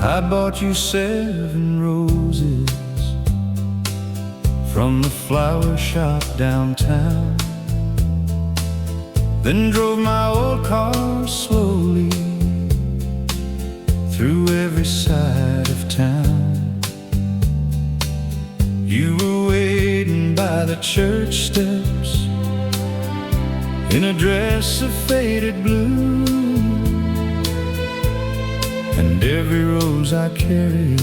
I bought you 7 roses from the flower shop downtown, then drove my old car slowly through every side of town. You were waiting by the church steps in a dress of faded blue, and every rose I carried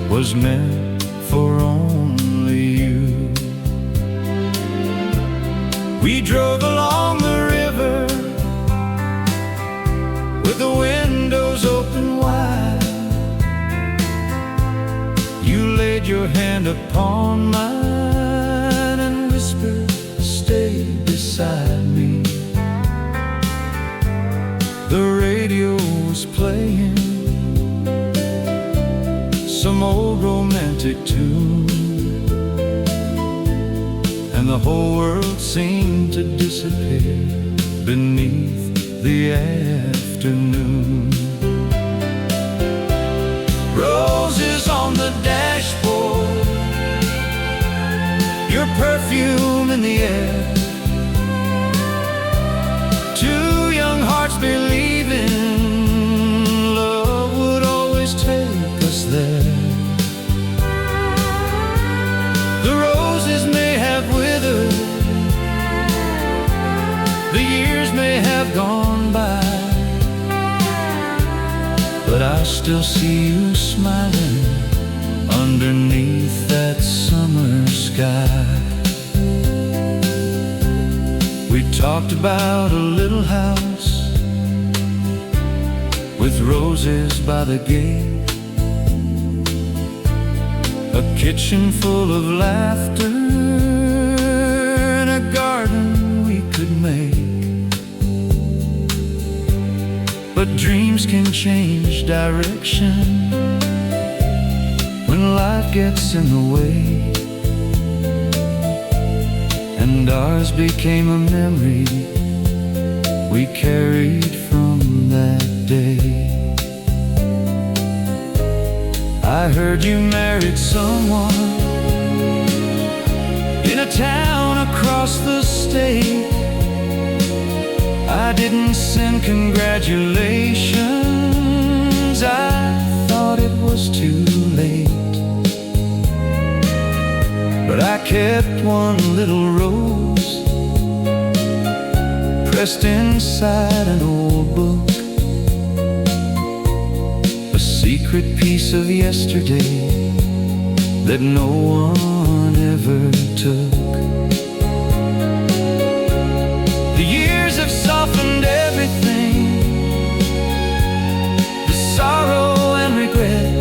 was meant for only you. We drove along the river with the windows open wide. You laid your hand upon mine and whispered, "Stay beside me." The radio was playing some old romantic tune, and the whole world seemed to disappear beneath the afternoon. Roses on the dashboard, your perfume in the air, 2 young hearts believing love would always take us there. The roses may have withered, the years may have gone by, but I still see you smiling underneath that summer sky. We talked about a little house with roses by the gate, a kitchen full of laughter, and a garden we could make. But dreams can change direction when life gets in the way, and ours became a memory we carried from that day. I heard you married someone in a town across the state. I didn't send congratulations, I thought it was too late. But I kept one little rose pressed inside an old book, a secret piece of yesterday that no one ever took. The years have softened everything, the sorrow and regret,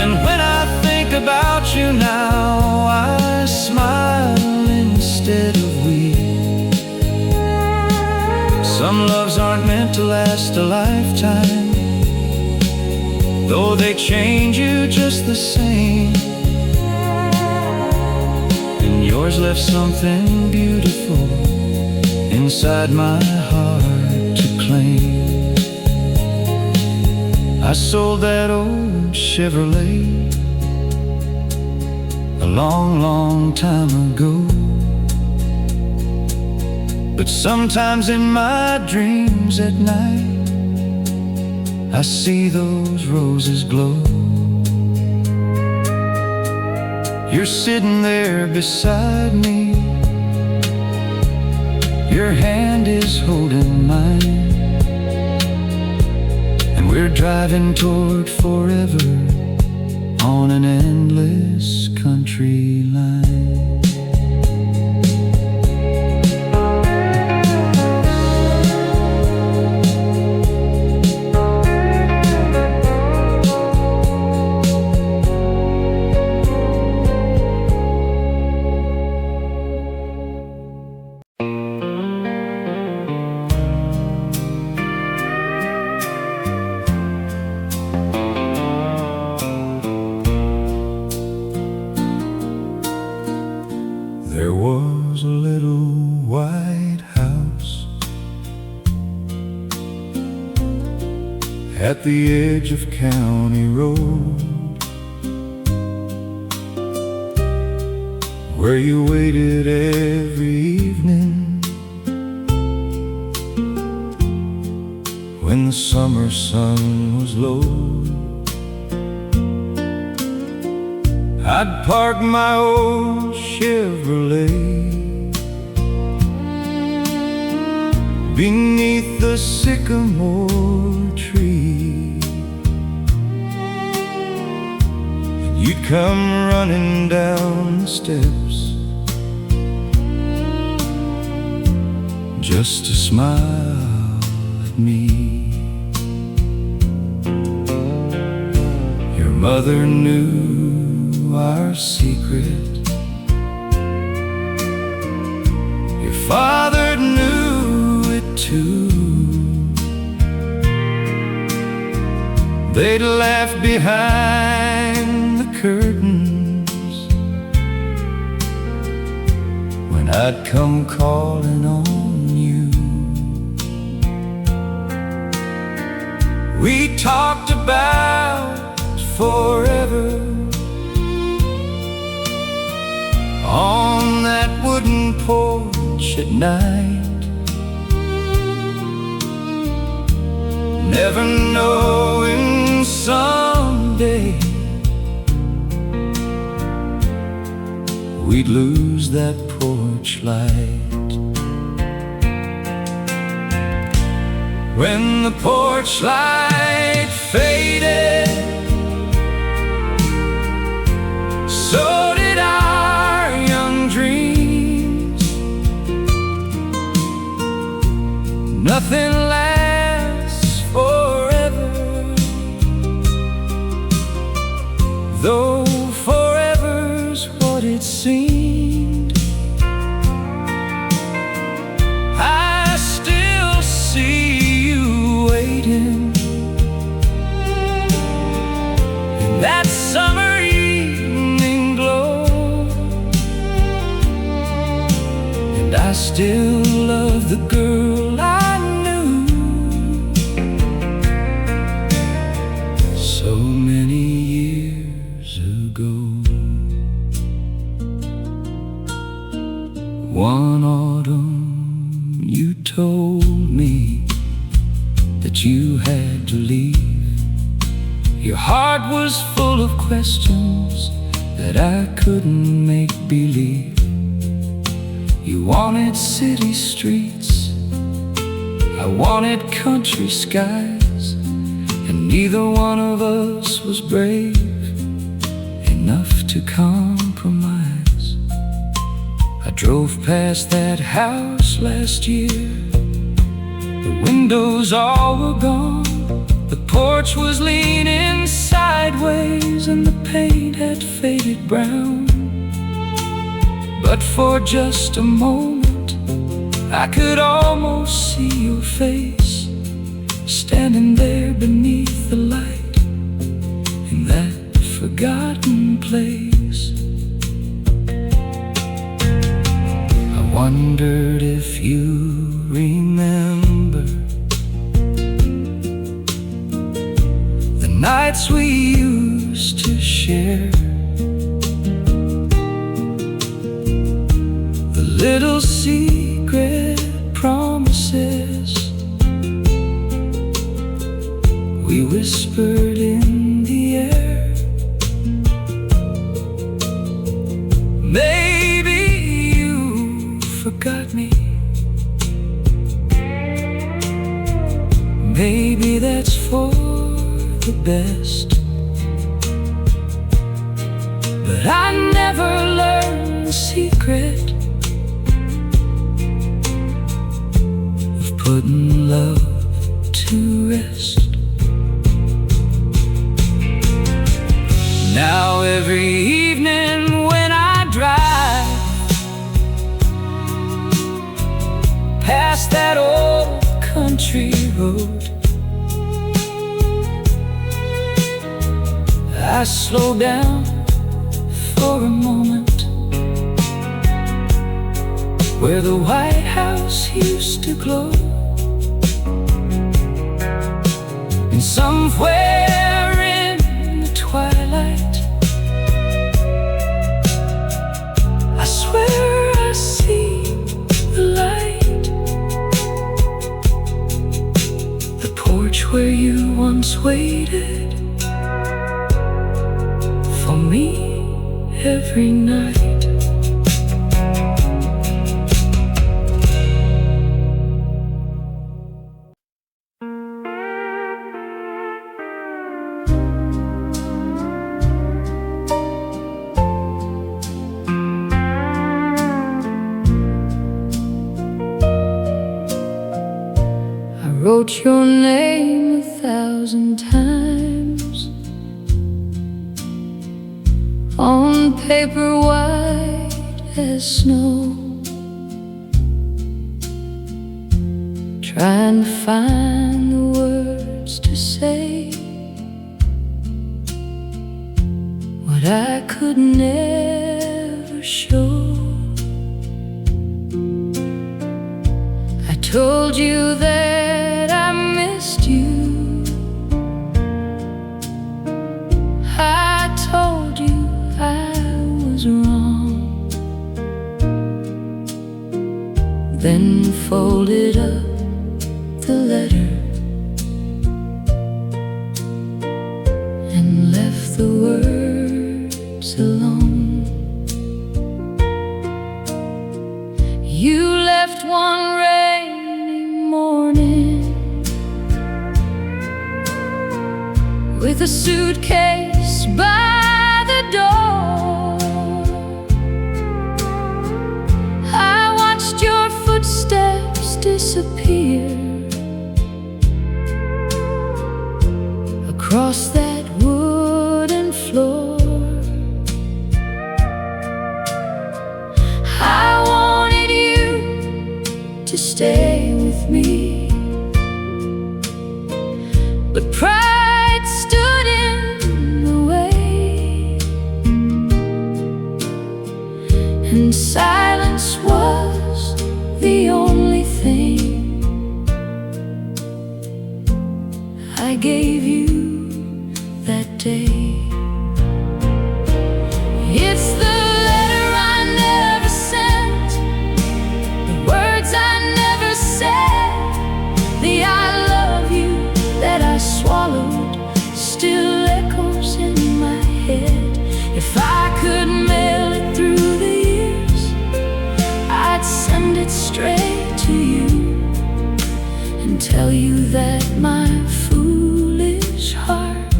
and when I think about you now, I smile instead of weep. Some loves aren't meant to last a lifetime, though they change you just the same. And yours left something beautiful inside my heart to claim. I sold that old Chevrolet a long, long time ago, but sometimes in my dreams at night I see those roses glow. You're sitting there beside me, your hand is holding mine, and we're driving toward forever on an endless country line. at the edge of County Road, where you waited every evening when the summer sun was low. I'd park my old Chevrolet beneath the sycamore tree, and you'd come running down the steps just to smile at me. Your mother knew our secret, your father knew it too. They'd laugh behind the curtains when I'd come calling on you. We talked about forever on that wooden porch at night, never knowing someday we'd lose that porch light. When the porch light faded, so did our young dreams. Nothing lasts forever, though forever's what it seemed. I still see you waiting in that summer evening glow, and I still love the girl I knew so many years ago. One autumn you told me that you had to leave. Your heart was full of questions that I couldn't make believe. You wanted city streets, I wanted country skies, and neither one of us was brave enough to compromise. I drove past that house last year. The windows all were gone, the porch was leaning sideways, and the paint had faded brown. But for just a moment I could almost see your face, standing there beneath the light in that forgotten place. I wondered if you remember the nights we used to share, the little secret promises we whispered in the air. Maybe you forgot me, maybe that's for the best, but I never learned the secret of putting love to rest. Now every evening when I drive past that old country road, I slow down for a moment where the White House used to glow, And somewhere in the twilight, I swear I see the light. The porch where you once waited for me every night. I wrote your name 1,000 times on paper white as snow, trying to find the words to say what I could never show. I told you that I missed you. I told you I was wrong, then folded up the letter and left the words alone. You left one rainy morning with a suitcase by the door. I watched your footsteps disappear across that wooden floor. I wanted you to stay with me, but pride stood in the way, and silence was the only thing I gave you that day. It's the letter I never sent, the words I never said, the I love you that I swallowed still echoes in my head. If I could mail it through the years, I'd send it straight to you and tell you that my foolish heart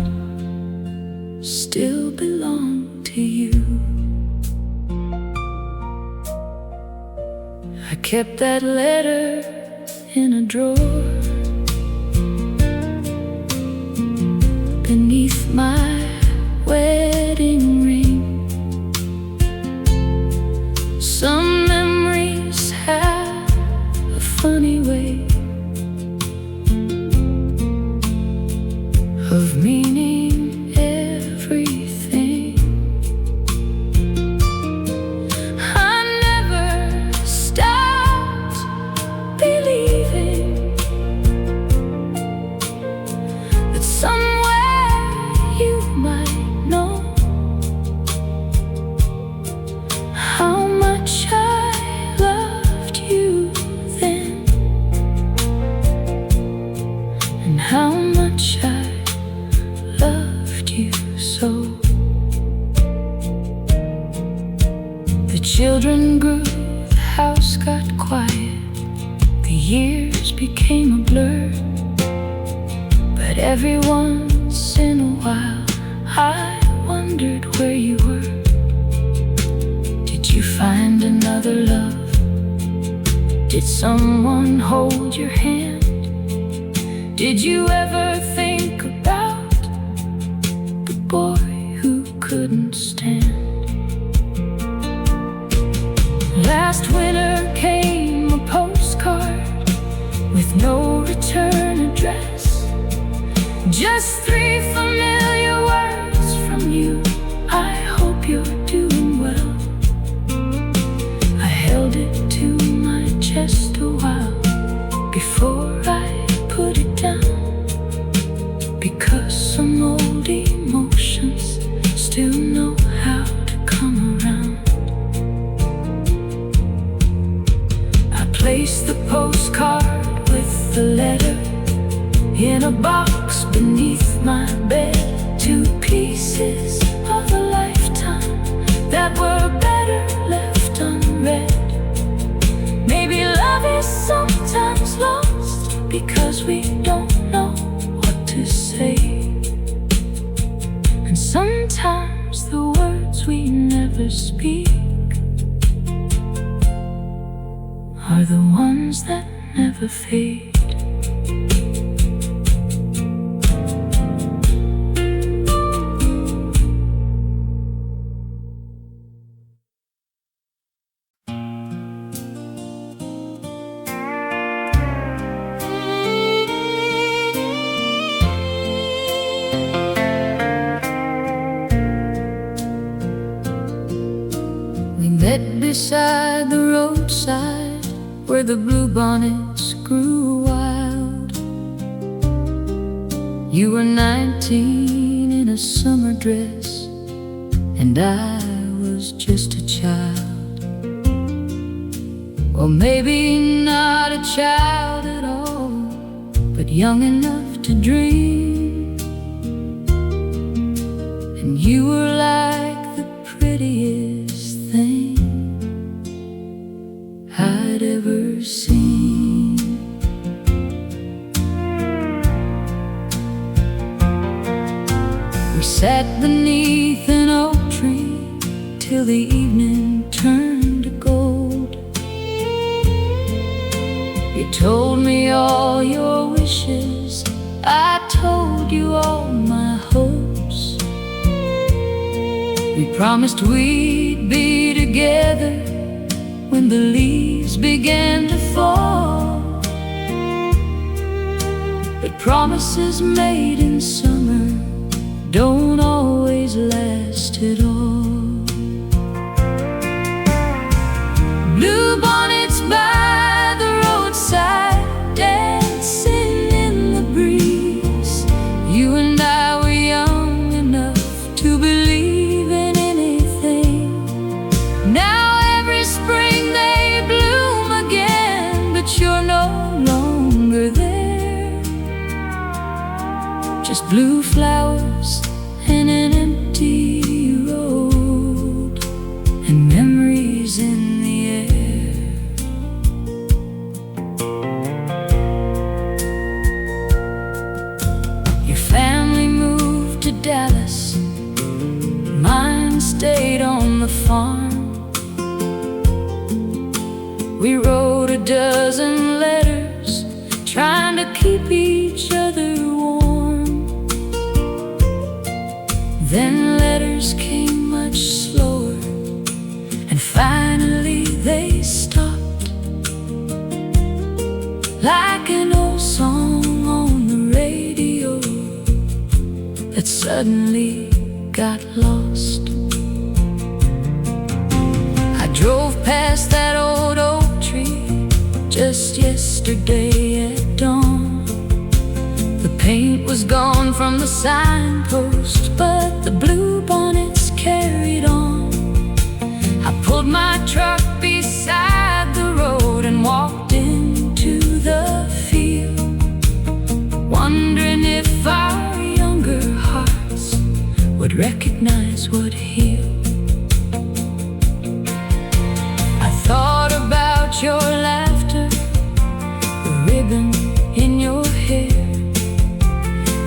still belonged to you. I kept that letter in a drawer beneath my wedding ring. Some memories have a funny way of meaning everything. I never stopped believing that somewhere you might know how much I loved you then, and how much I loved you so. The children grew, the house got quiet, the years became a blur, but every once in a while I wondered where you were. Did you find another love? Did someone hold your hand? Did you ever think about the boy who couldn't stand? Last winter came a postcard with no return address, just 3 familiar words from you. I hope you're doing well. I held it to my chest a while before I put it down. postcard with the letter in a box beneath my bed. 2 pieces of a lifetime that were better left unread. Maybe love is sometimes lost because we don't know what to say. And sometimes the words we never speak are the ones that never fade. Met beside the roadside where the bluebonnets grew wild. You were 19 in a summer dress, and I was just a child. Or maybe not a child at all, but young enough to dream. And you were like the prettiest thing I'd ever seen. We sat beneath an oak tree till the evening turned to gold. You told me all your wishes, I told you all my hopes. We promised we'd be together when the leaves began to fall. But promises made in summer don't always last at all. Bluebonnets by the roadside, dancing in the breeze. You and I were young enough to believe in anything. Now every spring they bloom again, but you're no longer there. Just blue flowers and an empty road, and memories in the air. Your family moved to Dallas, mine stayed on the farm. We wrote a dozen letters, trying to keep each other warm. Then letters came much slower, and finally they stopped. Like an old song on the radio that suddenly got lost. I drove past that old oak tree just yesterday at dawn. The paint was gone from the signpost, but the bluebonnets carried on. I pulled my truck beside the road and walked into the field, wondering if our younger hearts would recognize what healed. I thought about your laughter, the ribbon in your hair,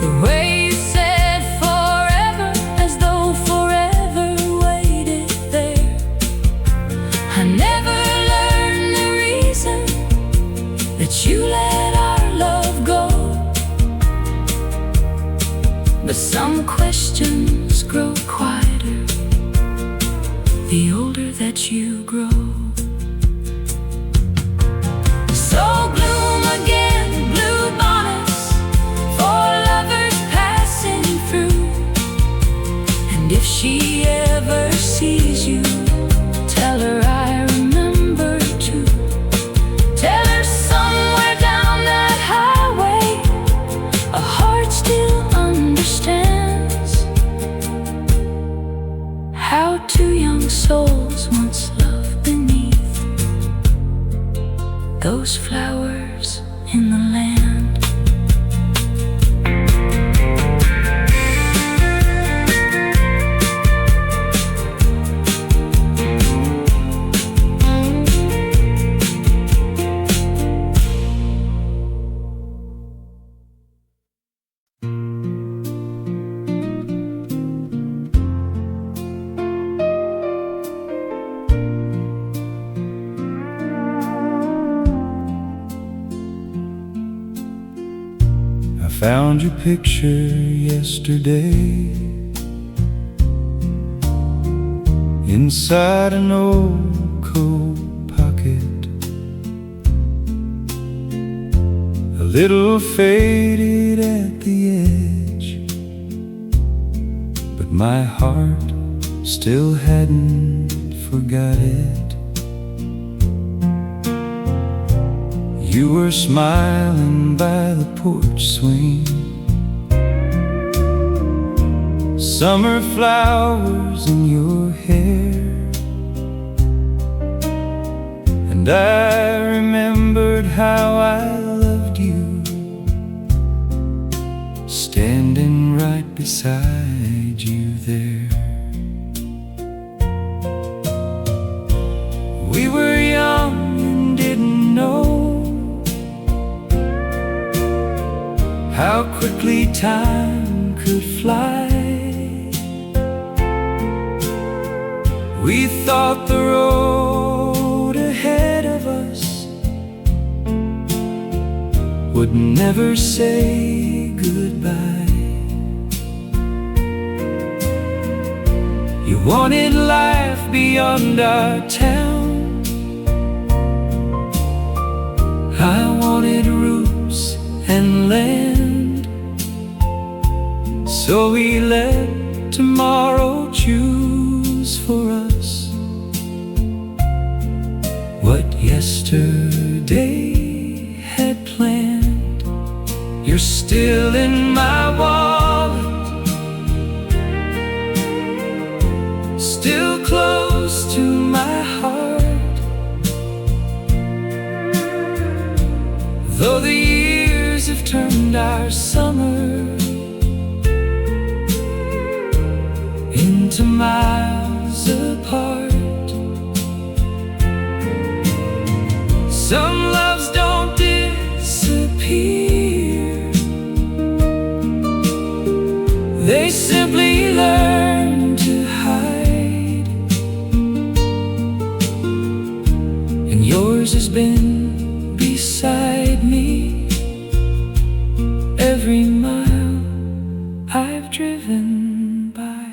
the way you said forever as though forever waited there. I never learned the reason that you let our love go, but some questions grow quieter the older that you grow. So bloom again, bluebonnets, for lovers passing through. And if she ever sees you, tell her I remember too. Tell her somewhere down that highway a heart still understands how two young souls once loved beneath flowers in the land. Found your picture yesterday inside an old coat pocket, a little faded at the edge, but my heart still hadn't forgot it. You were smiling by the porch swing, summer flowers in your hair, and I remembered how I loved you, standing right beside you there. We were young and didn't know how quickly time could fly. We thought the road ahead of us would never say goodbye. You wanted life beyond our town, I wanted roots and land. So we let tomorrow choose for us what yesterday had planned. You're still in my wallet, still close to my heart, though the years have turned our summer into miles apart. Some loves don't disappear, they simply learn to hide. And yours has been beside me every mile I've driven by.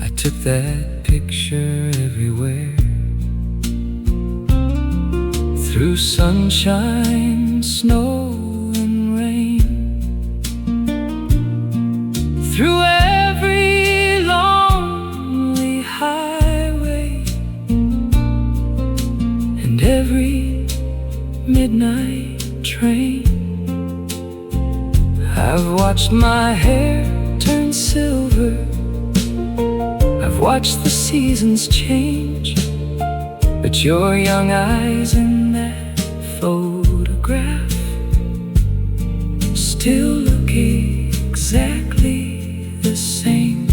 I took that picture everywhere, through sunshine, snow and rain, through every lonely highway and every midnight train. I've watched my hair turn silver, I've watched the seasons change, but your young eyes in that photograph still look exactly the same.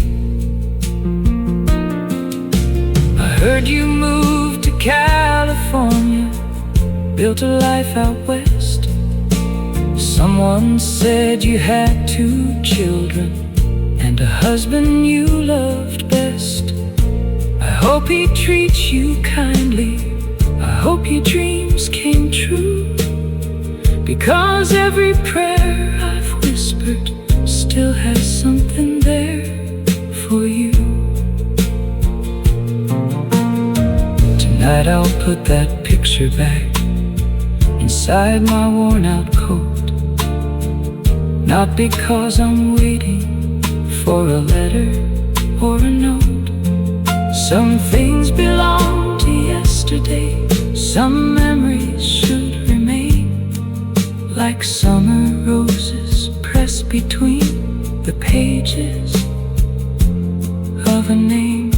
I heard you moved to California, built a life out west. Someone said you had 2 children and a husband you loved best. I hope he treats you kindly, I hope your dreams came true, because every prayer I've whispered still has something there for you. Tonight I'll put that picture back inside my worn out coat, not because I'm waiting for a letter or a note. Some things belong to yesterday, some memories should remain, like summer roses pressed between the pages of a name.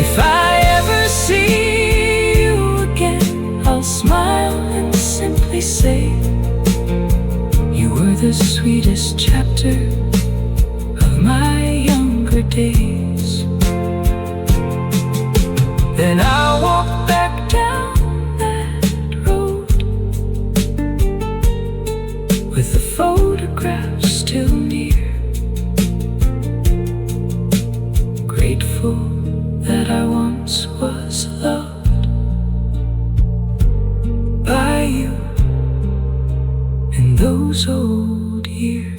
If I ever say you were the sweetest chapter of my younger days. Then I walked back down that road with the photograph still near, grateful that I once was loved by you in those old years.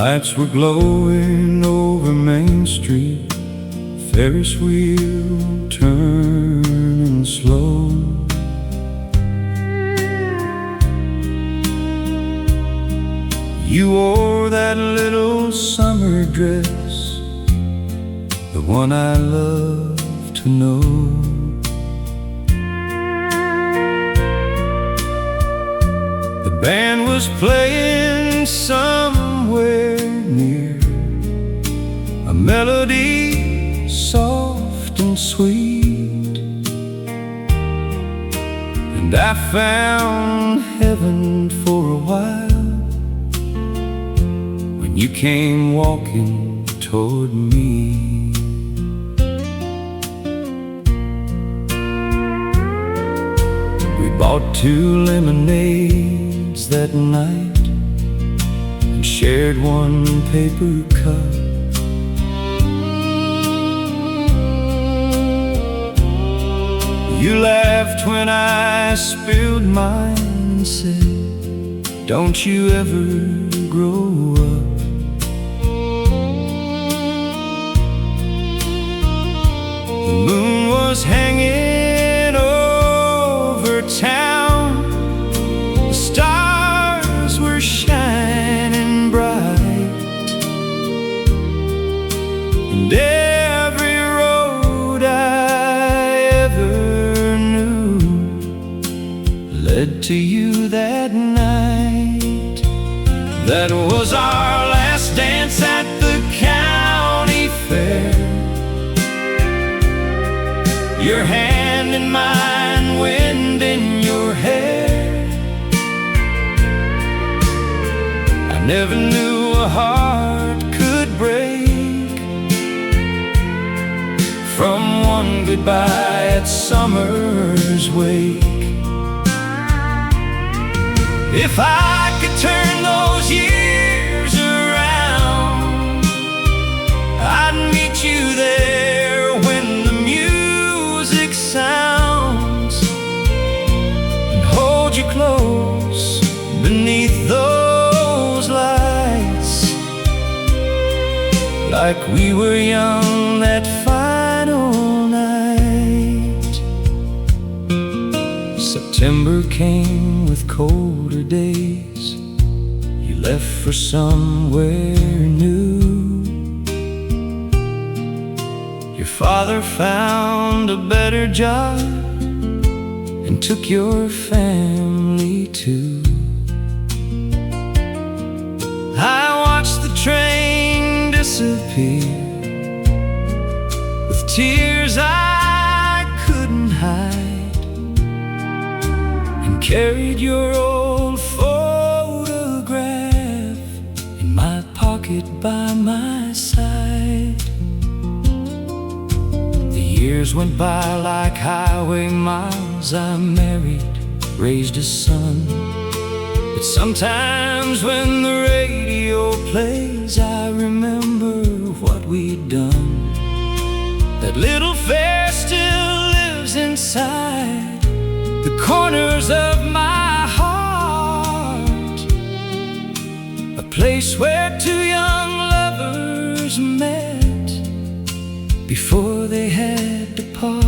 Lights were glowing over Main Street, Ferris wheel turning slow. You wore that little summer dress, the one I love to know. The band was playing somewhere near, a melody soft and sweet, and I found heaven for a while when you came walking toward me. We bought 2 lemonades that night, shared one paper cup. You laughed when I spilled mine and said, don't you ever grow up. The moon was hanging over town, the stars were shining bright, and every road I ever knew led to you that night. That was our last dance at the county fair, your hand in mine, wind in your hair. I never knew a heart could break from one goodbye at summer's wake. If I could turn those years around, I'd meet you there when the music sounds, and hold you close beneath those lights, like we were young that final night. September came with colder days, you left for somewhere new. Your father found a better job and took your family too. I watched the train disappear with tears I couldn't hide, and carried your old photograph in my pocket by my side. The years went by like highway miles. I married, raised a son, but sometimes when the radio plays, I remember what we'd done. That little fair still lives inside the corners of my heart, a place where 2 young lovers met before they had to part.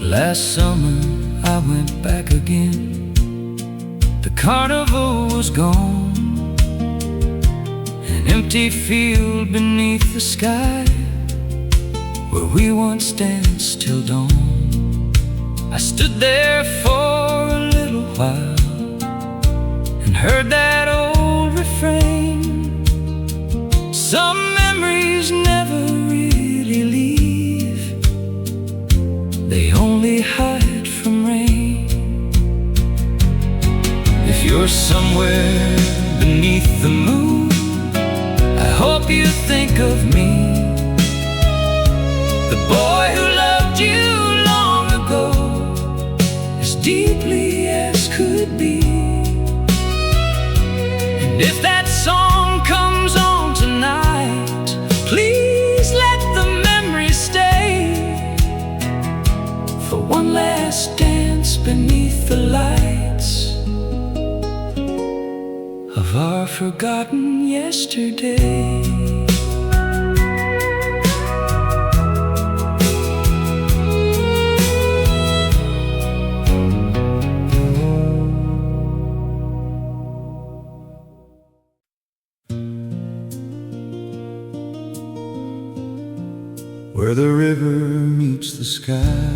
Last summer I went back again. The carnival was gone, an empty field beneath the sky, where we once danced till dawn. I stood there for a little while and heard that old refrain. Some memories never really leave, they only hide from rain. If you're somewhere beneath the moon, I hope you think of me, the boy who loved you long ago, as deeply as could be. And if that song comes on tonight, please let the memory stay for one last dance beneath the lights of our forgotten yesterday. Where the river meets the sky,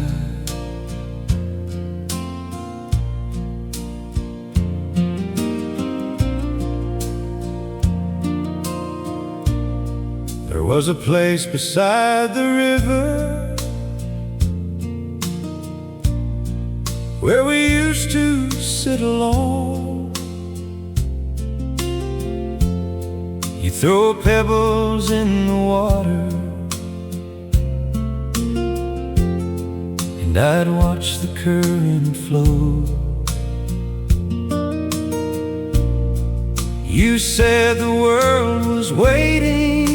there was a place beside the river where we used to sit alone. You throw pebbles in the water and I'd watch the current flow. You said the world was waiting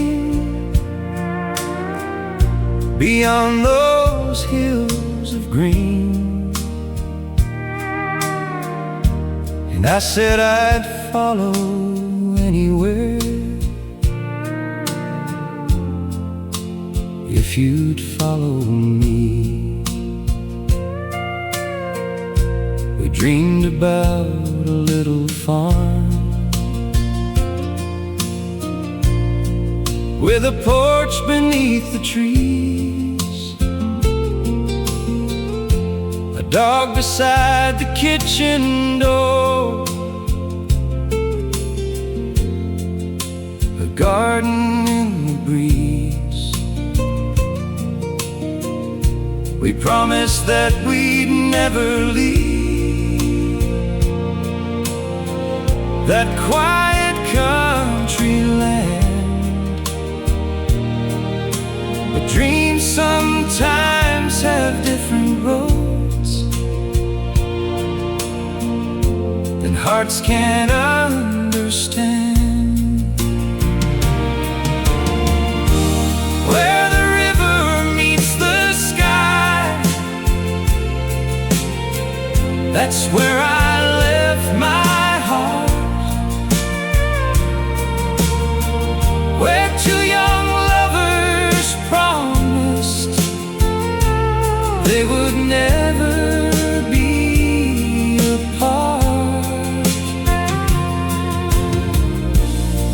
beyond those hills of green, and I said I'd follow anywhere if you'd follow me. We dreamed about a little farm with a porch beneath the trees, a dog beside the kitchen door, a garden in the breeze. We promised that we'd never leave that quiet country land. But dreams sometimes have different roads than hearts can't understand. Where the river meets the sky, that's where I left my heart. Where two young lovers promised they would never be apart.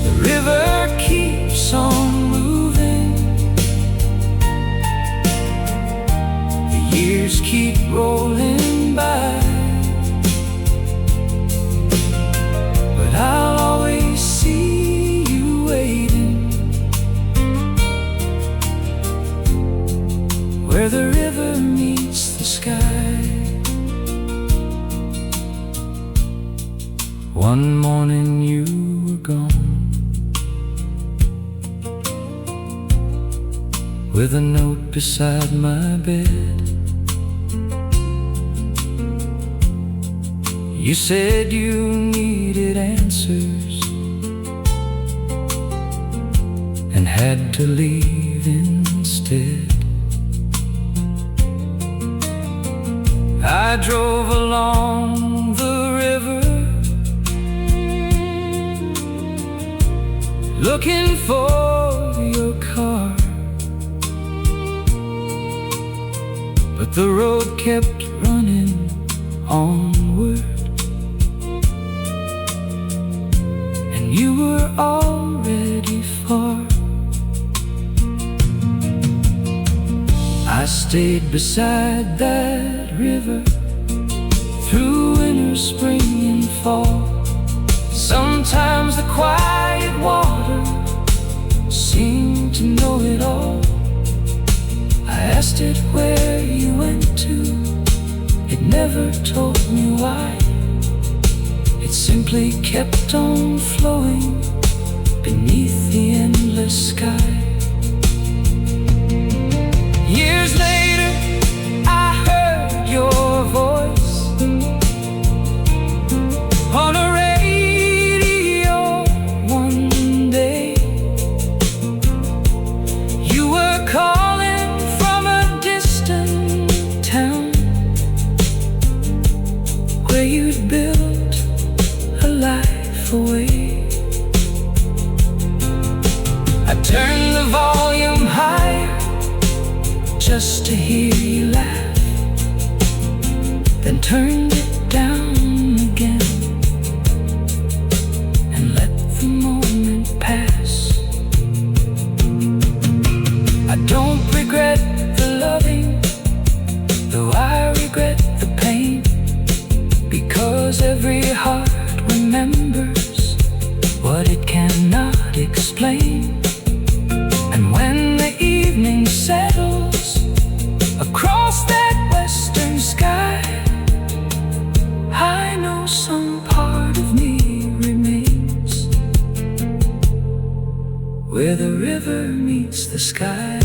The river keeps on moving, the years keep rolling by, but I'll always see you waiting where the river meets the sky. One morning you were gone, with a note beside my bed. You said you needed answers and had to leave instead. I drove along the river looking for your car, but but the road kept running onward, and you were already far. I stayed beside that river through winter, spring, and fall. Sometimes the quiet water seemed to know it all. I asked it where you went to. It never told me why. It simply kept on flowing beneath the endless sky. Years later, I heard your voice on a radio one day. You were calling from a distant town where you'd built a life away. I turned the volume higher just to hear you laugh, then turned it down again and let the moment pass. I don't regret the loving, though I regret the pain, because every heart remembers what it cannot explain. And when the evening settles across that western sky, I know some part of me remains where the river meets the sky.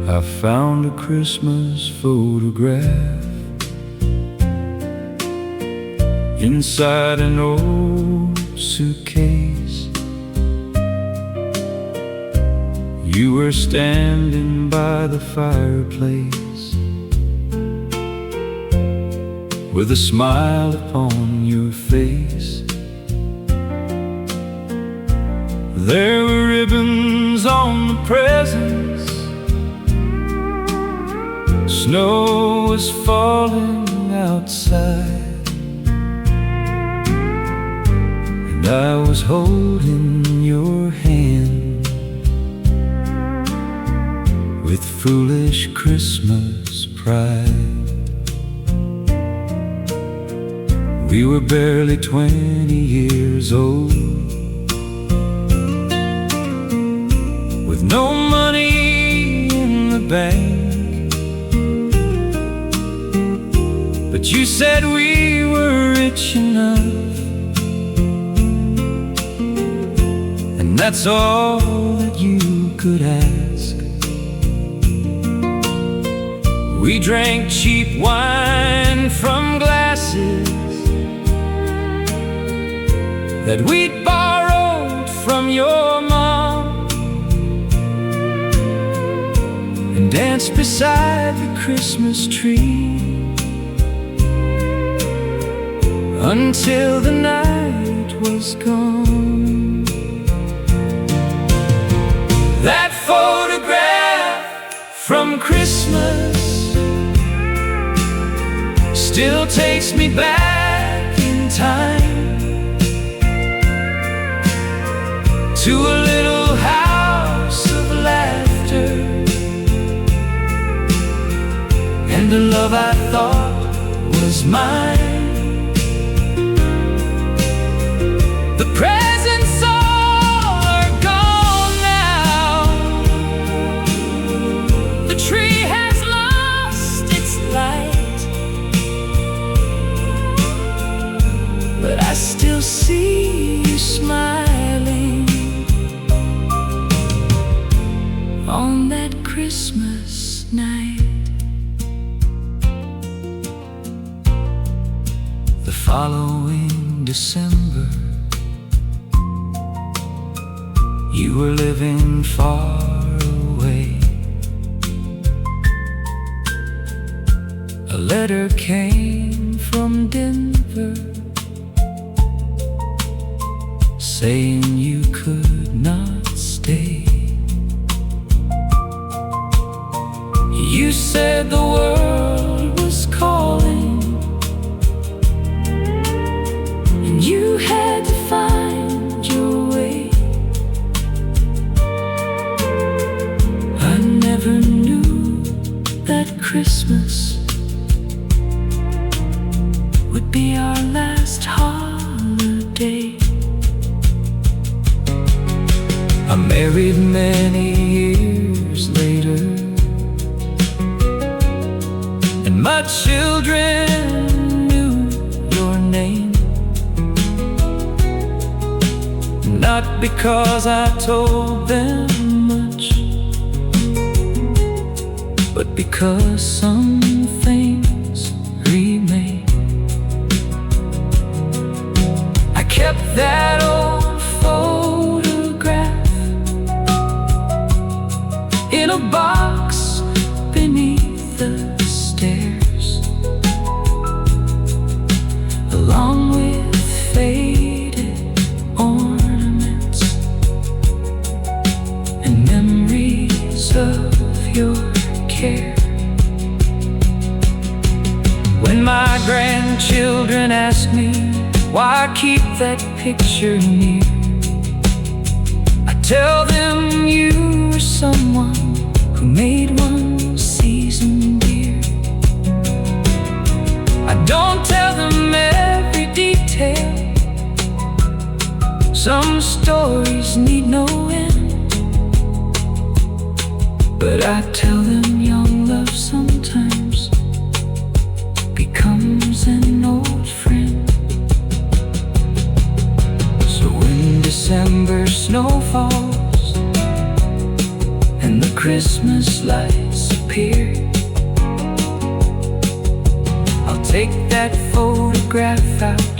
I found a Christmas photograph inside an old suitcase. You were standing by the fireplace with a smile upon your face. There were ribbons on the presents. Snow was falling outside, and I was holding your hand with foolish Christmas pride. We were barely 20 years old, with no money in the bank. But you said we were rich enough, and that's all that you could ask. We drank cheap wine from glasses that we'd borrowed from your mom, and danced beside the Christmas tree until the night was gone. That photograph from Christmas still takes me back in time to a little house of laughter and a love I thought was mine. The presents all are gone now. The tree has lost its light, but I still see you smiling on that Christmas night. The following December, you were living far away. A letter came from Denver saying you could not stay. You said the world was calling, and you had to find your way. I never knew that Christmas would be our last holiday. I'm married many years later, and my children knew your name. Not because I told them much, but because some things remain. I kept that old photograph in a box beneath the stairs, along with faded ornaments and memories of your care. When my grandchildren ask me why I keep that picture near, I tell them you were someone who made one season dear. I don't tell them every detail, some stories need no end, but I tell them young love sometimes becomes an old friend. So when December snow falls and the Christmas lights appear, I'll take that photograph out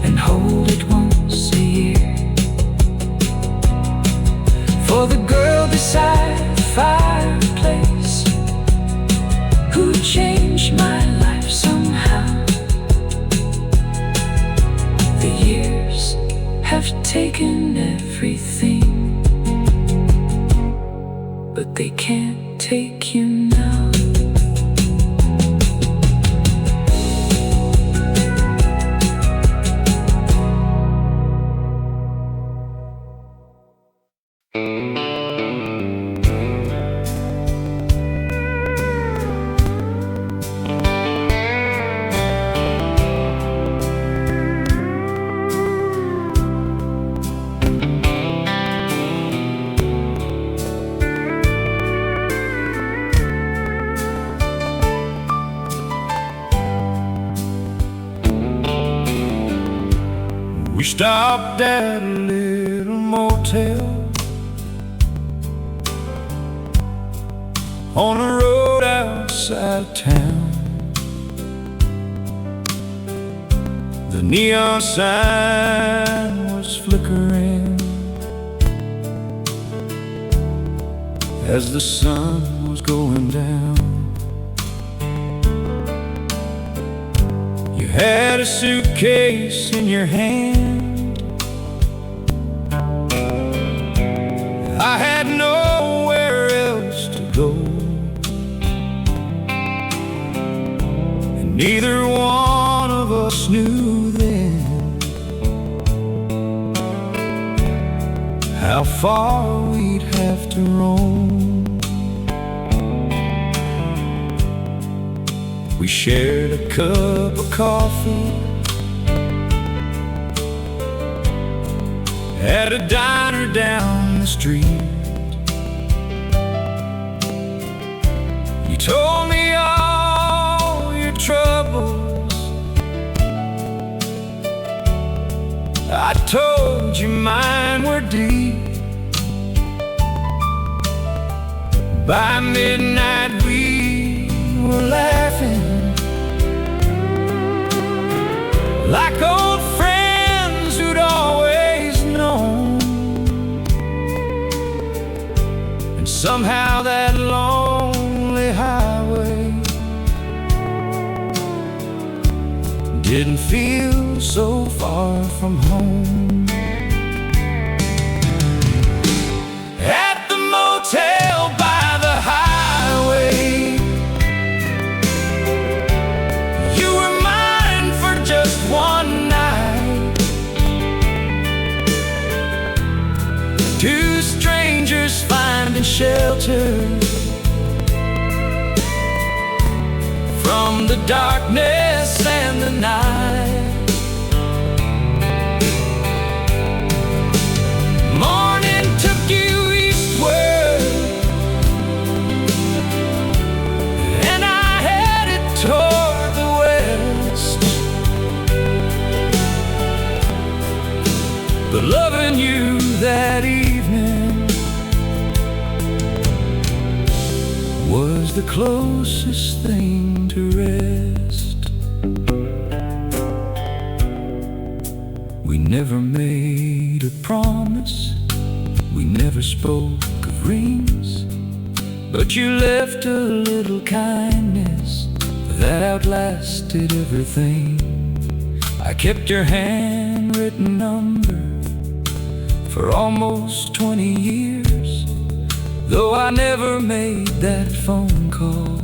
and hold it once a year. For the girl beside the fireplace who changed my life somehow. The years have taken everything, but they can't take you now. We stopped at a little motel on a road outside of town. The neon sign was flickering as the sun was going down. You had a suitcase in your hand, I had nowhere else to go, and neither one of us knew then how far we'd have to roam. We shared a cup of coffee at a diner down the street. You told me all your troubles, I told you mine were deep. By midnight we were laughing like old friends somehow that lonely highway didn't feel so far from home. At the motel by the highway, you were mine for just one night. Two strangers finding shelter from the darkness and the night. Morning took you eastward, and I headed toward the west. But loving you that evening was the closest thing to rest. We never made a promise, we never spoke of rings, but you left a little kindness that outlasted everything. I kept your handwritten number for almost 20 years, though I never made that phone call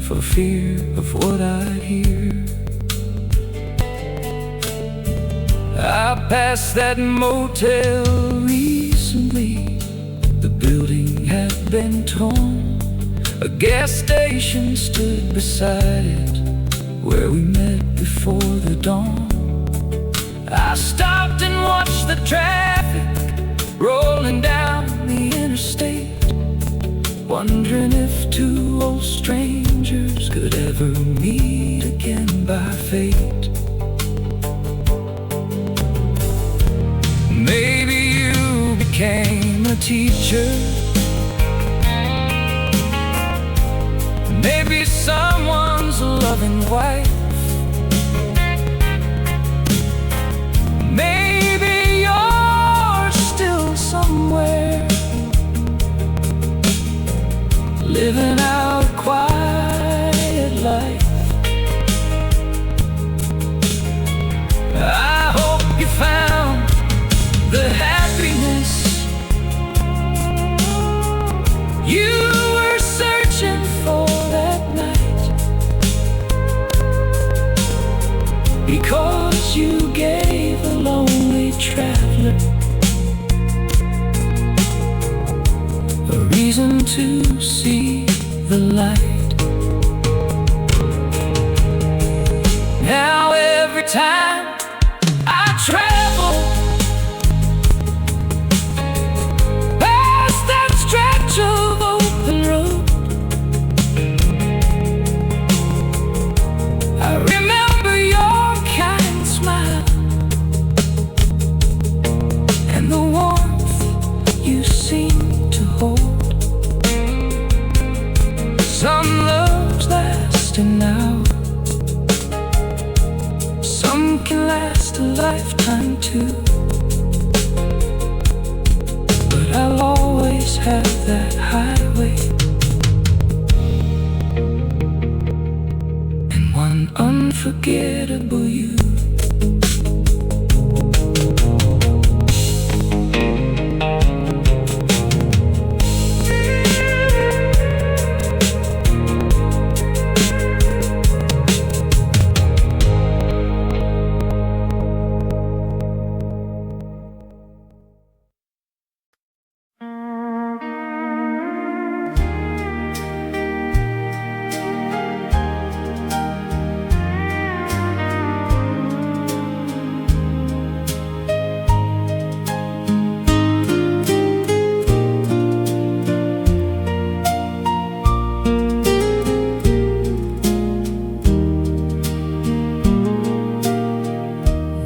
for fear of what I'd hear. I passed that motel recently. The building had been torn. A gas station stood beside it, where we met before the dawn. I stopped and watched the traffic rolling down the interstate, wondering if two old strangers could ever meet again by fate. Maybe you became a teacher, maybe someone's loving wife, maybe you're still somewhere living out a quiet life. I hope you found the happiness you were searching for that night, because you gave a lonely traveler a reason to see the light. Now every time I travel past that stretch of open road, I remember your kind smile and the warmth you seem to hold. Some loves last an hour, some can last a lifetime too, but I'll always have that highway and one unforgettable you.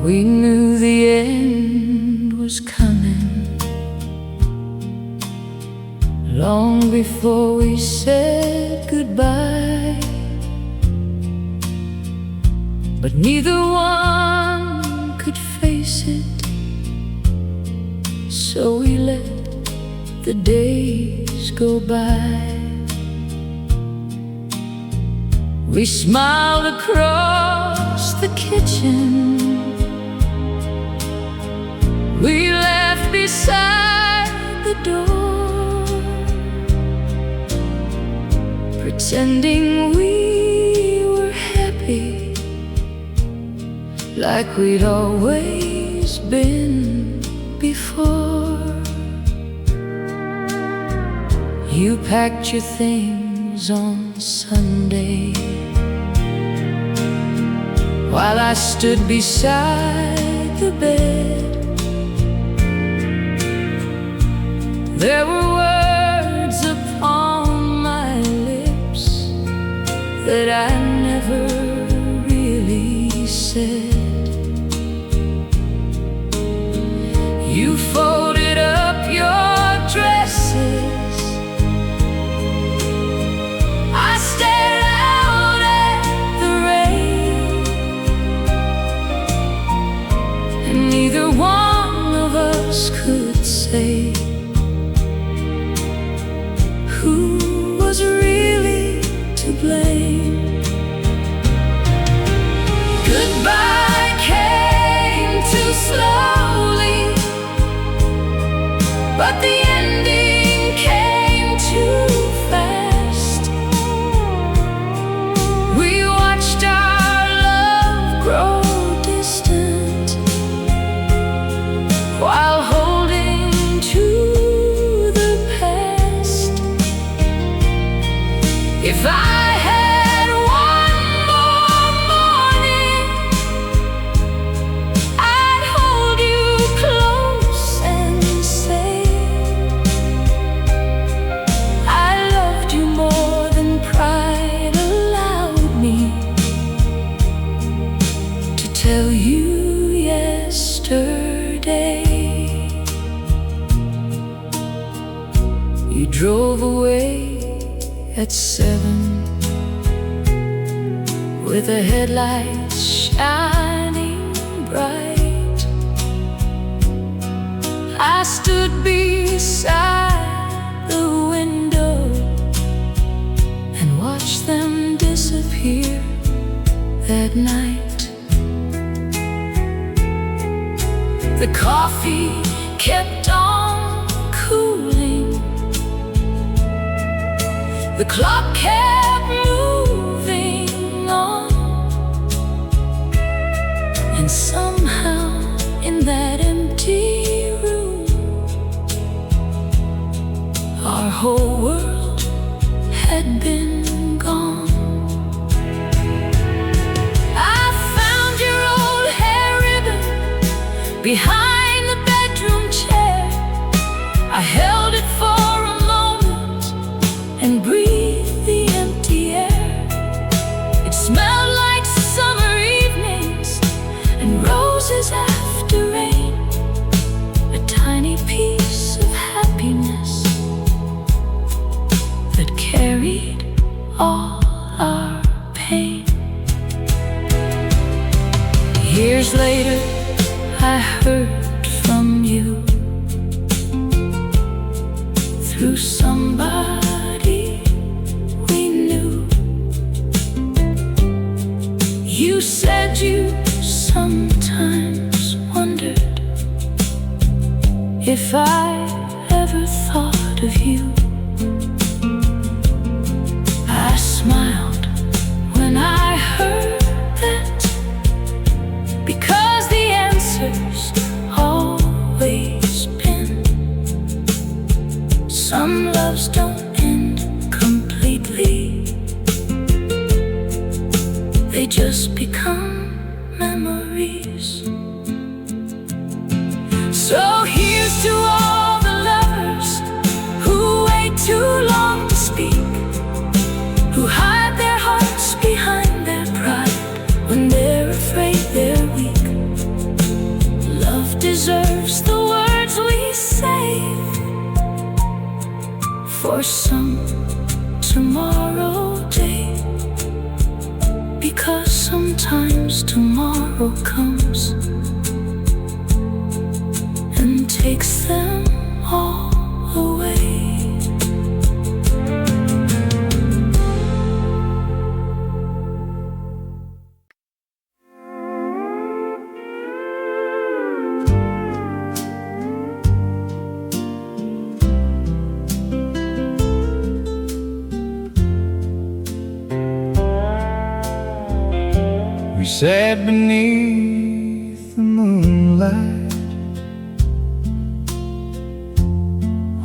We knew the end was coming long before we said goodbye, but neither one could face it, so we let the days days go by. We smiled across the kitchen. We laughed beside the door, pretending we were happy, like we'd always been before. You packed your things on Sunday, while I stood beside the bed. There were words upon my lips that I never really said. You folded up your dresses. I stared out at the rain, and neither one of us could say who was really to blame. Goodbye came too slowly, but the ending came too fast. We watched our love grow distant, while holding to the past. If I had one more morning, I'd hold you close and say I loved you more than pride allowed me to tell you yesterday. You drove away at 7, with the headlights shining bright. I stood beside the window and watched them disappear that night. The coffee kept on cooling, the clock kept moving on, and somehow in that empty room, our whole world had been gone. I found your old hair ribbon behind the bedroom chair. I held it for a moment and breathed the empty air. It smelled like summer evenings and roses after rain, a tiny piece of happiness that carried all our pain. Years later, I heard from you through somebody we knew. You said you sometimes wondered if I ever thought of you. I smiled when I heard that, because the answer's always been some loves don't end completely, they just become memories. So here's to all the lovers who wait too long to speak, who hide their hearts behind their pride when they're afraid they're weak. Love deserves the words we save for some tomorrow day, because sometimes tomorrow comes and takes them all away. sat beneath the moonlight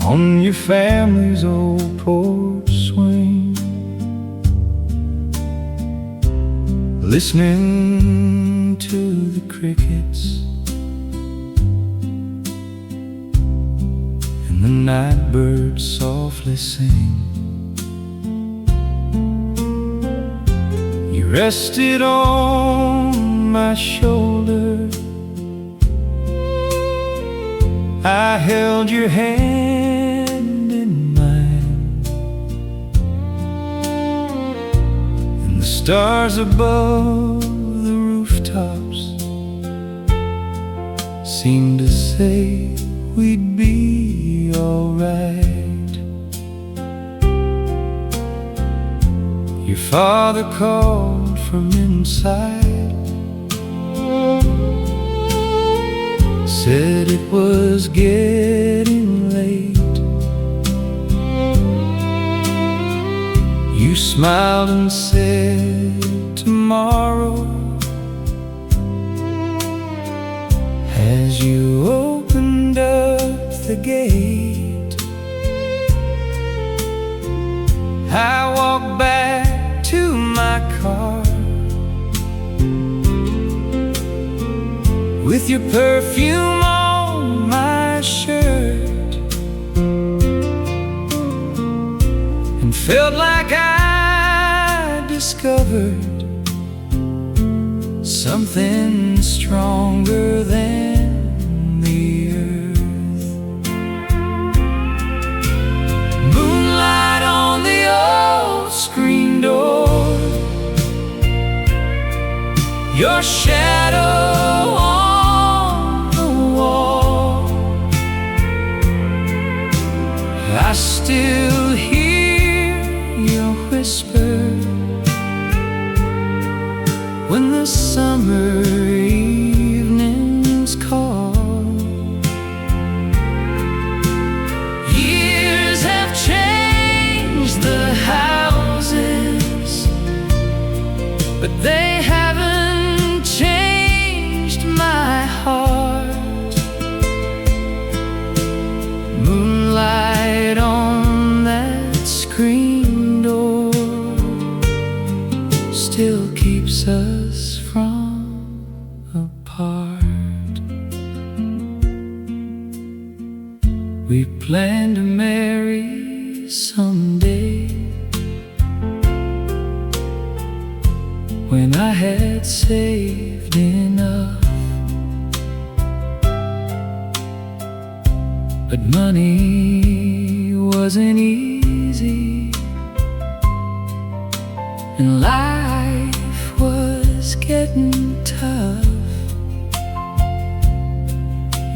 on your family's old porch swing, listening to the crickets and the night birds softly sing. You rested on my shoulder, I held your hand in mine, and the stars above the rooftops seemed to say we'd be alright. Your father called from inside, said it was getting late. You smiled and said tomorrow, as you opened up the gate. I walked back to my car with your perfume on my shirt, and felt like I discovered something stronger than the earth. Moonlight on the old screen door, your shadow on the wall. I still hear your whisper when the summer evenings call. Years have changed the houses, but they haven't changed my heart. Moonlight on that screen door still keeps us from apart. We plan to marry someday, when I had saved enough, but money wasn't easy, and life was getting tough.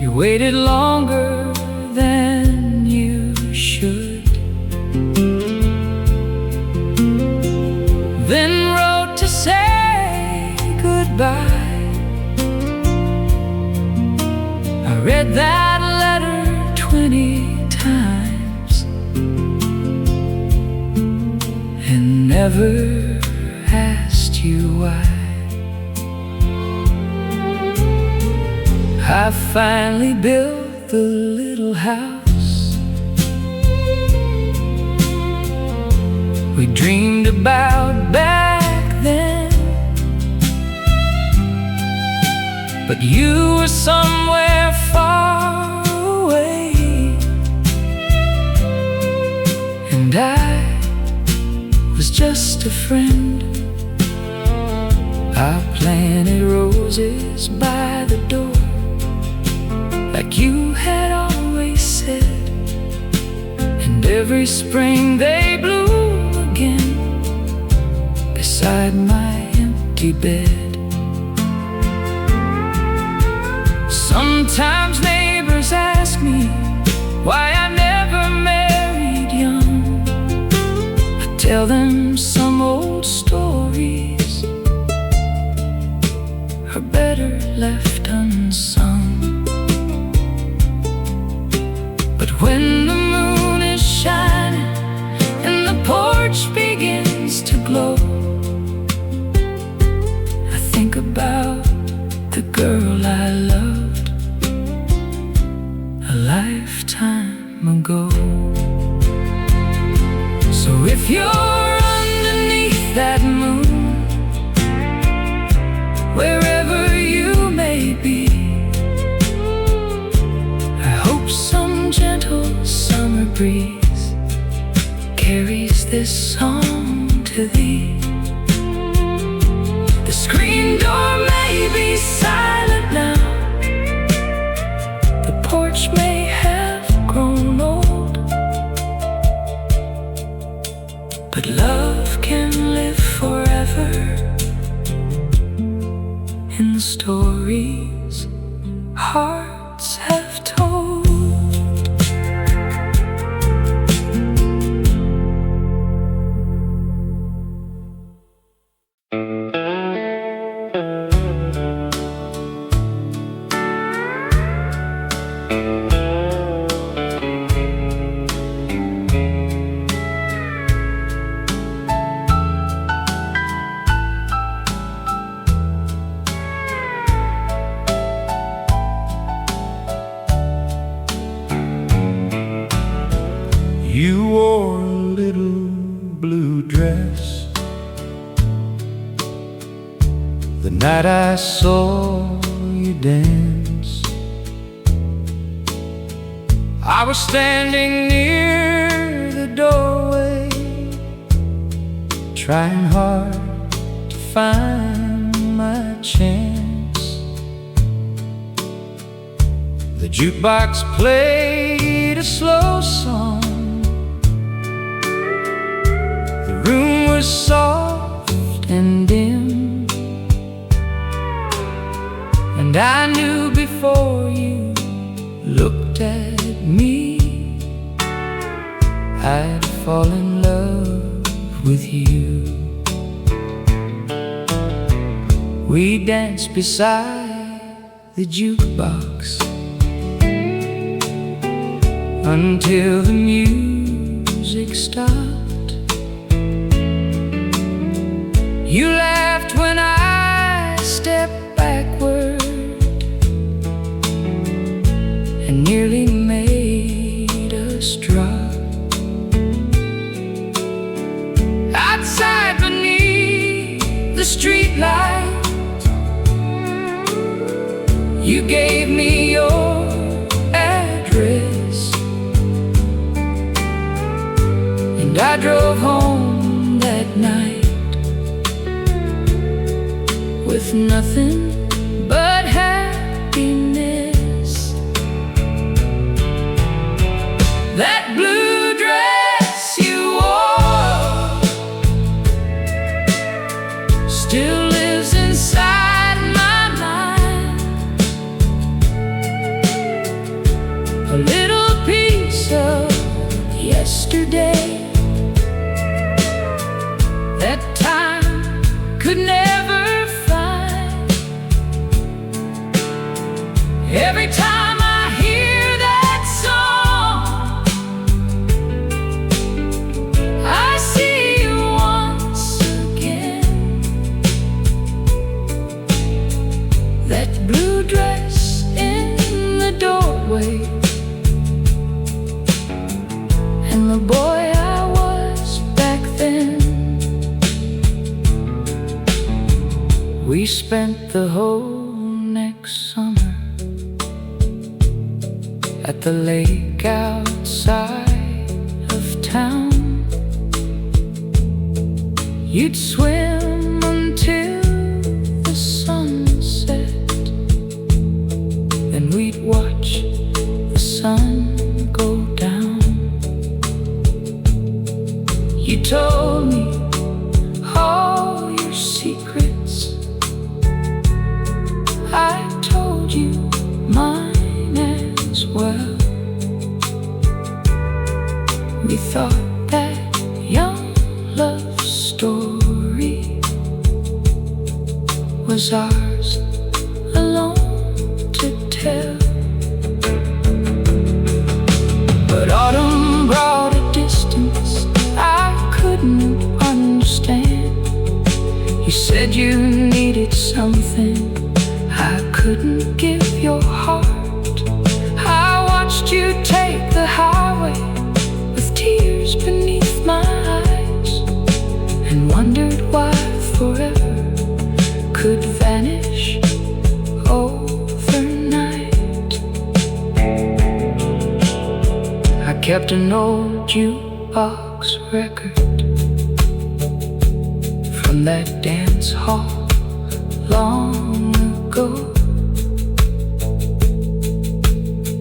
You waited longer than you should, then wrote to say goodbye. I read that letter 20 times and never asked you why. I finally built the little house we dreamed about back then, but you were somewhere far away, and I was just a friend. I planted roses by the door, like you had always said, and every spring they bloom again beside my empty bed. Sometimes neighbors ask me why I never married young. I tell them some old stories are better left unsung. But when the moon is shining and the porch begins to glow, I think about girl I loved a lifetime ago. So if you're underneath that moon, wherever you may be, I hope some gentle summer breeze carries this song to thee. The screen door may be silent now, the porch may have grown old, but love can live forever in the stories hearts have told. You wore a little blue dress the night I saw you dance. I was standing near the doorway, trying hard to find my chance. The jukebox played a slow song, the room was soft and dim, and I knew before you looked at me, I'd fall in love with you. We danced beside the jukebox until the music stopped. You laughed when I stepped backward and nearly made us drop. Outside beneath the streetlight, you gave me your address, and I drove home that night with nothing but happiness. That blue dress you wore still lives inside my mind, a little piece of yesterday that time could never find. Every time I hear that song, I see you once again. That blue dress in the doorway, and the boy I was back then. We spent the whole next summer at the lake outside of town. You'd swim until the sun set, then we'd watch the sun go down. You told me all your secrets, I told you mine as well. We thought that young love story was ours alone to tell. But autumn brought a distance I couldn't understand. You said you needed something I couldn't kept an old jukebox record from that dance hall long ago.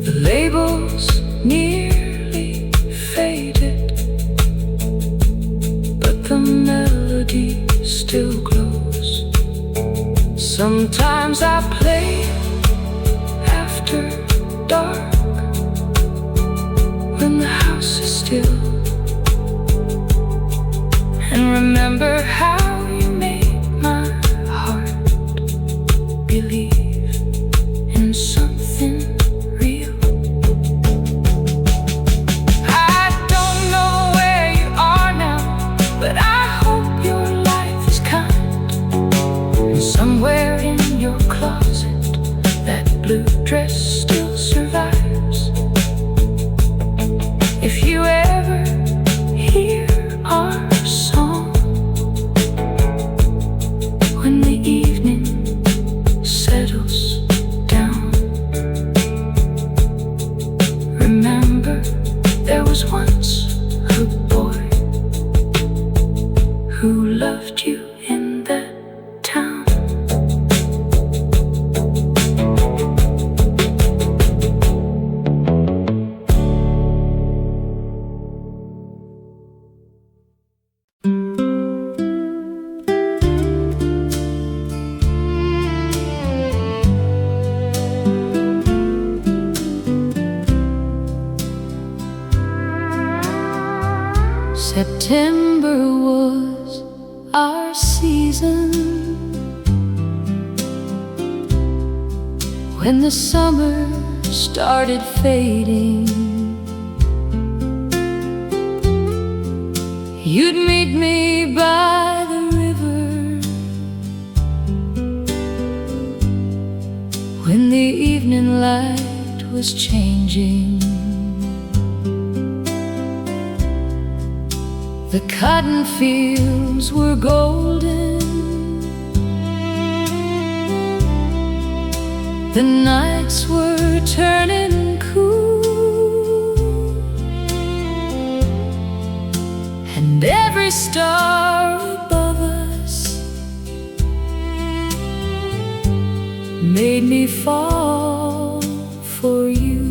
The labels nearly faded, but the melody still glows. Sometimes I play after dark when the house is still, and remember how you made my heart believe in something real. I don't know where you are now, but I hope your life is kind. And somewhere in your closet, that blue dress still survives. If you ever hear our song when the evening settles down, remember there was once a boy who loved you in that town. September was our season, when the summer started fading. You'd meet me by the river when the evening light was changing. The cotton fields were golden, the nights were turning cool, and every star above us made me fall for you.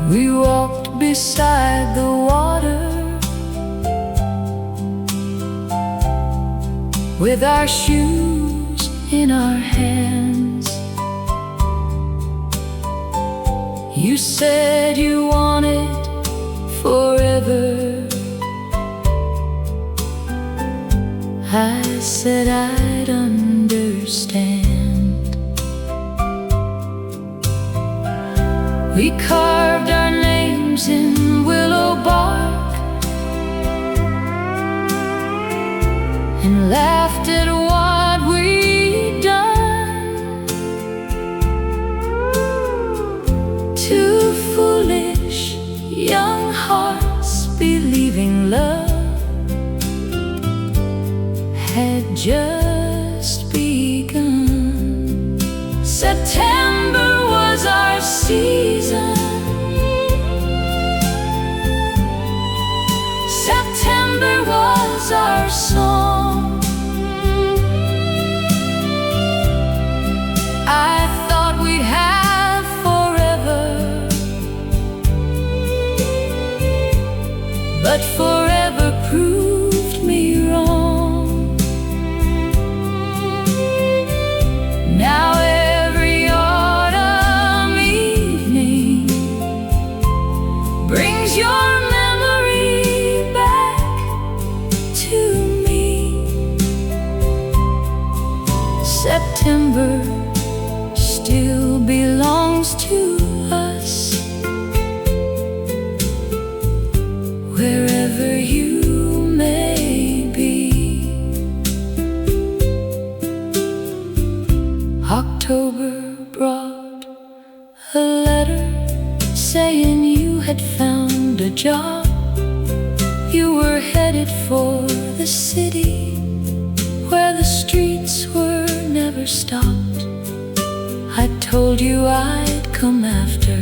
We walked beside the water with our shoes in our hands. You said you wanted forever. I said I'd understand. We carved our names in willow bark and laughed at what we'd done. Two foolish young hearts believing love had just begun. September was our season. September was our song. I thought we'd have forever, but forever proved me wrong. Now every autumn evening brings your memory back to me. September still belongs to us, wherever you may be. October brought a letter saying you had found a job. You were headed for the city where the streets were never stopped. I told you I'd come after,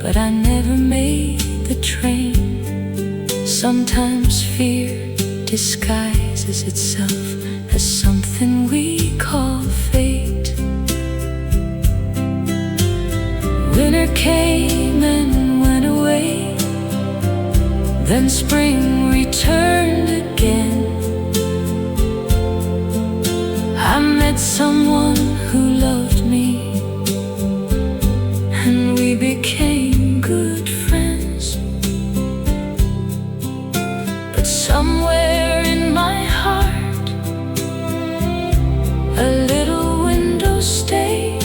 but I never made the train. Sometimes fear disguises itself as something we call fate. Winter came and went away, then spring returned again. I met someone who loved me, and we became good friends. But somewhere in my heart, a little window stayed,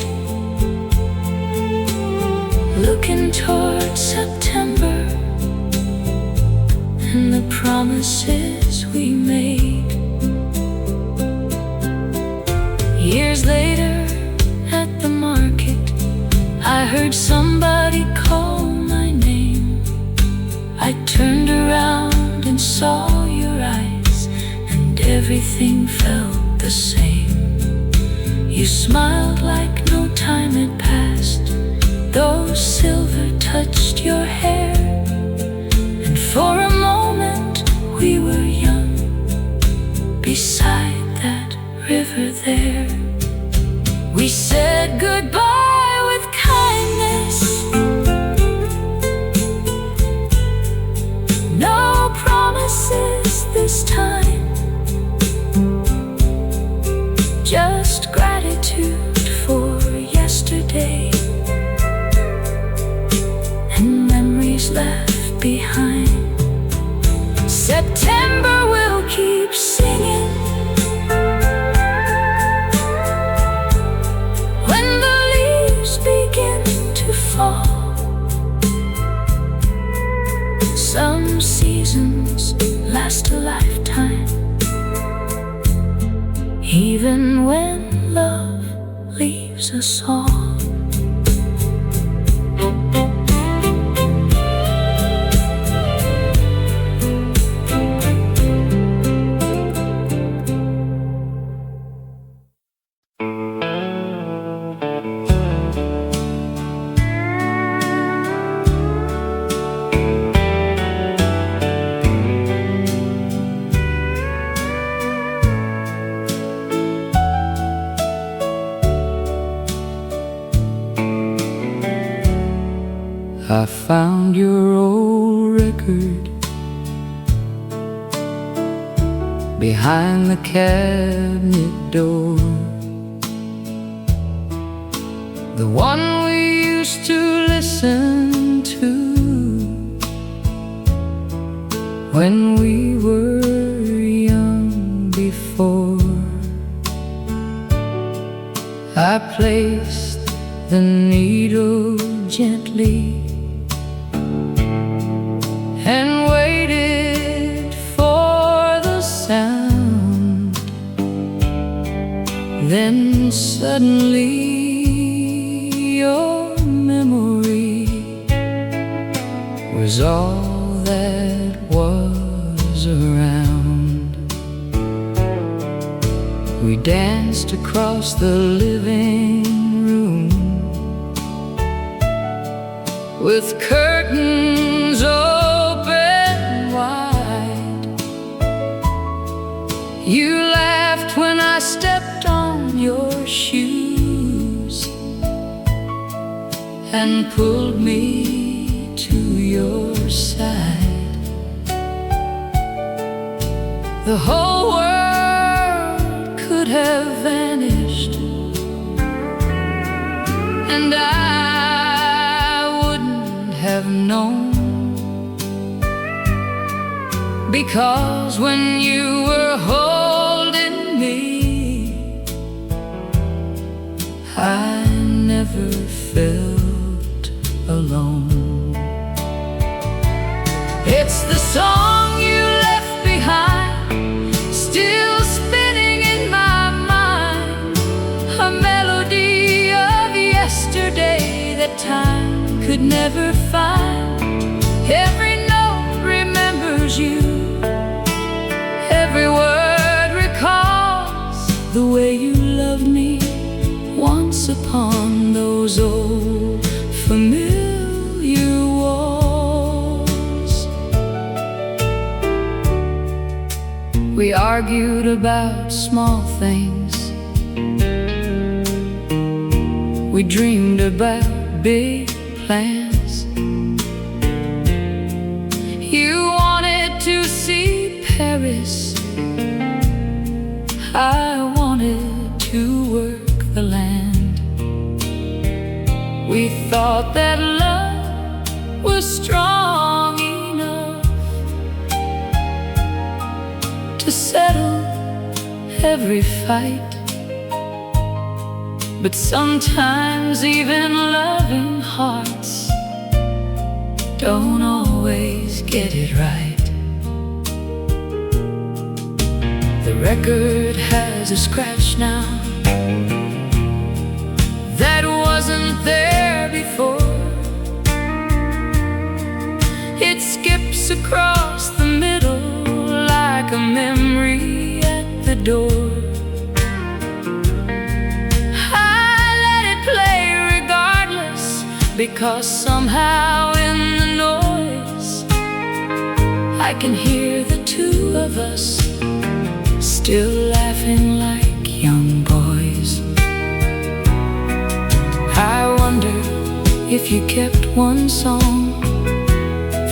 looking toward September and the promises we made. Years later, at the market, I heard somebody call my name. I turned around and saw your eyes, and everything felt the same. You smiled like no time had passed, though silver touched your hair. And for a moment we were young, beside that river there. We said goodbye with kindness, no promises this time, just gratitude for yesterday and memories left behind. September will keep singing when the leaves begin to fall. Some seasons last a lifetime, even when love leaves us all. I found your old record behind the cabinet door, the one we used to listen to when we were young before. I placed the needle gently and waited for the sound. Then suddenly your memory was all that was around. We danced across the living room with curtains open wide. You laughed when I stepped on your shoes and pulled me to your side. The whole world could have vanished, and I wouldn't have known, because when you were holding me, I never felt alone. It's the song you left behind, still spinning in my mind, a melody of yesterday that time could never find. Every note remembers you, every word recalls the way you loved me once once upon those old familiar walls. We argued about small things, we dreamed about big plans. You wanted to see Paris, I wanted to work the land. We thought that love was strong enough to settle every fight. But sometimes even loving hearts don't always get it right. The record has a scratch now that wasn't there before. It skips across the middle like a memory at the door. Because somehow in the noise I can hear the two of us still laughing like young boys. I wonder if you kept one song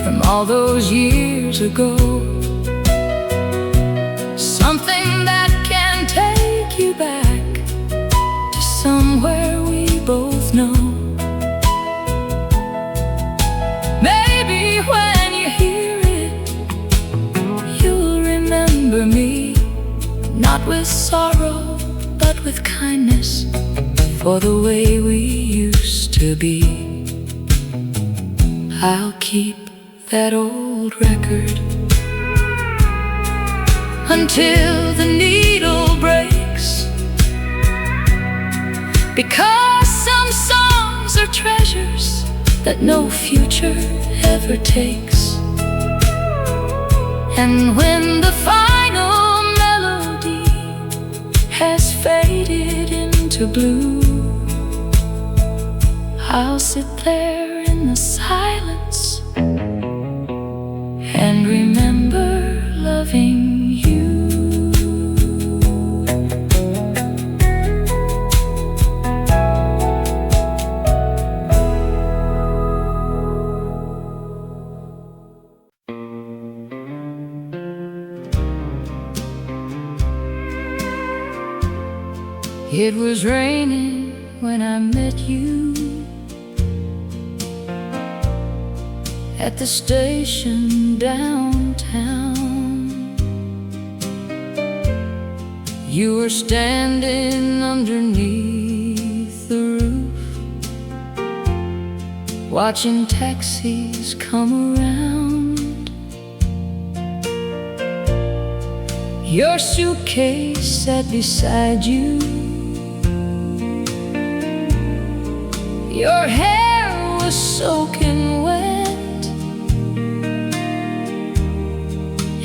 from all those years ago, something that can take you back to somewhere we both know. When you hear it, you'll remember me, not with sorrow, but with kindness, for the way we used to be. I'll keep that old record until the needle breaks, because some songs are treasures that no future ever takes. And when the final melody has faded into blue, I'll sit there in the silence and remember loving you. It was raining when I met you at the station downtown. You were standing underneath the roof, watching taxis come around. Your suitcase sat beside you. Your hair was soaking wet,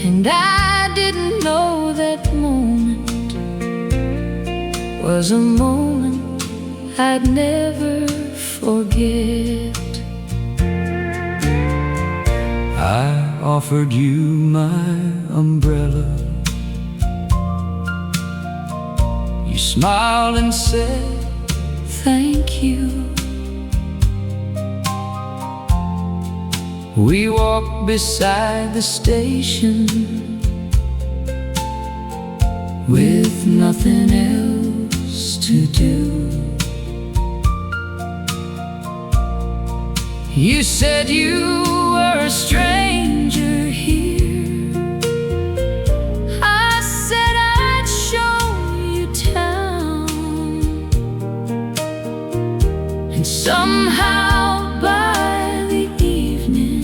and I didn't know that moment was a moment I'd never forget. I offered you my umbrella. You smiled and said, thank you. We walked beside the station with nothing else to do. You said you were a stranger here. I said I'd show you town, and somehow by the evening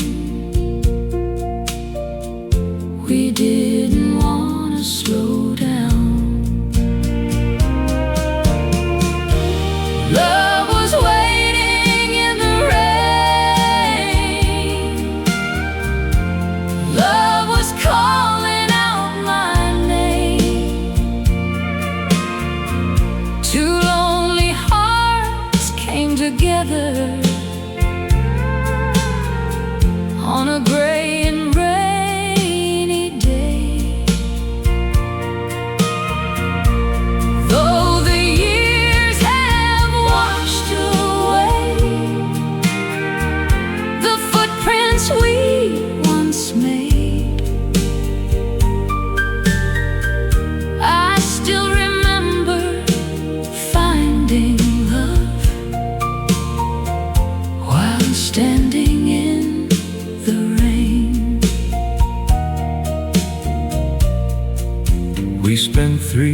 we didn't want to slow down. Love was waiting in the rain. Love was calling out my name. Two lonely hearts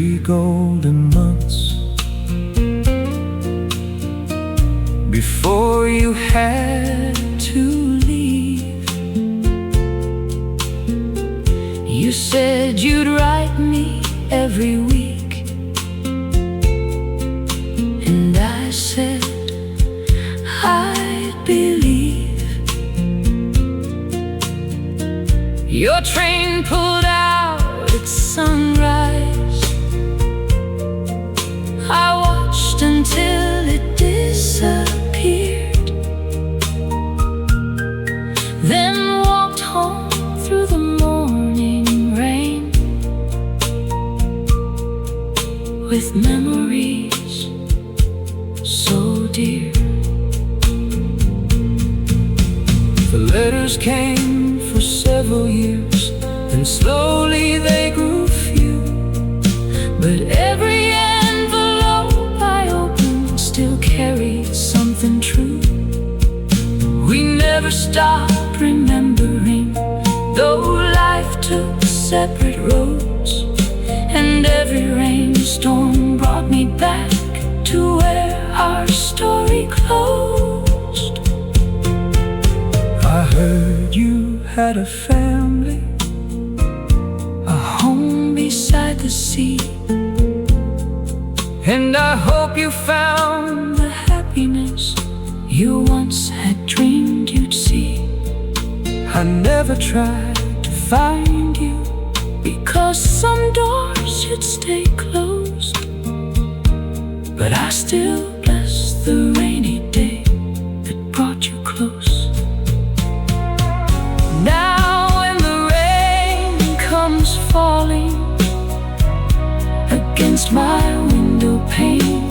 3 golden months before you had to leave. You said you'd write me every week, and I said I'd believe. Your train pulled out at sunrise. I watched until it disappeared, then walked home through the morning rain with memories so dear. The letters came for several years, then slowly they grew few, but every envelope I opened still carried something true. We never stopped remembering, though life took separate roads, and every rainstorm brought me back to where our story closed. I heard you had a family, a home beside the sea, and I hope you found the happiness you once had dreamed you'd see. I never tried to find you, because some doors should stay closed, but I still bless the rainy day that brought you close. Now when the rain comes falling against my window pane,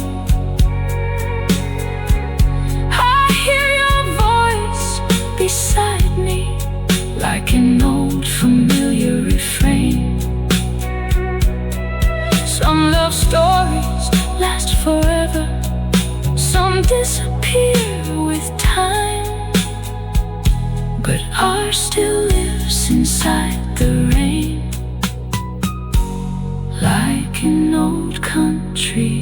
I hear your voice beside me like an old familiar refrain. Some love stories last forever, some disappear with time, but ours still lives inside the rain, like an old country